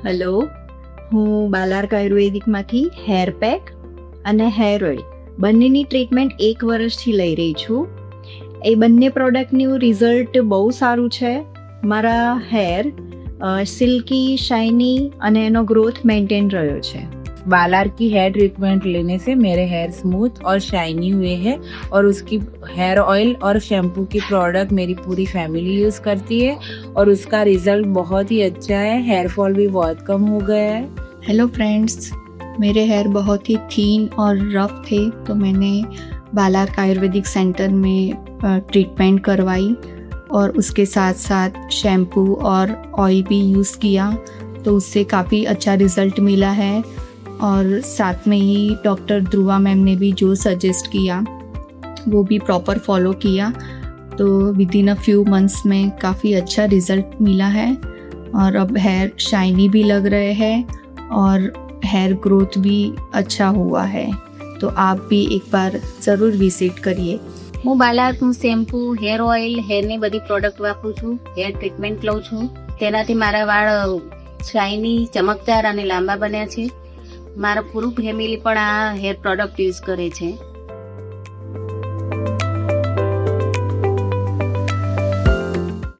Hello, હું બાલાર્ક આયુર્વેદિકમાંથી hair pack અને hair oil બંનેની ટ્રીટમેન્ટ 1 વર્ષથી લઈ રહી છું. એ બંને પ્રોડક્ટનું રિઝલ્ટ બહુ સારું છે. મારા હેર સિલ્કી, શાઇની અને એનો ગ્રોથ મેન્ટેન રહ્યો છે. बालार्क की हेयर ट्रीटमेंट लेने से मेरे हेयर स्मूथ और शाइनी हुए हैं और उसकी हेयर ऑयल और शैम्पू की प्रोडक्ट मेरी पूरी फैमिली यूज़ करती है और उसका रिजल्ट बहुत ही अच्छा है. हेयर फॉल भी बहुत कम हो गया है. हेलो फ्रेंड्स, मेरे हेयर बहुत ही थीन और रफ थे तो मैंने बालार्क आयुर्वेदिक सेंटर में ट्रीटमेंट करवाई और उसके साथ साथ शैम्पू और ऑयल भी यूज़ किया तो उससे काफ़ी अच्छा रिज़ल्ट मिला है. और साथ में ही डॉक्टर ध्रुवा मैम ने भी जो सजेस्ट किया वो भी प्रॉपर फॉलो किया तो with in a few months में काफ़ी अच्छा रिज़ल्ट मिला है और अब हेयर शाइनी भी लग रहे हैं और हेयर ग्रोथ भी अच्छा हुआ है. तो आप भी एक बार ज़रूर विजिट करिए. હું બાલાર્કનું શેમ્પૂ, હેર ઓઇલ, હેરની બધી પ્રોડક્ટ વાપરું છું, હેર ટ્રીટમેન્ટ લઉં છું. તેનાથી મારા વાળ શાઇની, ચમકદાર અને લાંબા બન્યા છે. મારા પૂરું ફેમિલી પણ આ હેર પ્રોડક્ટ યુઝ કરે છે.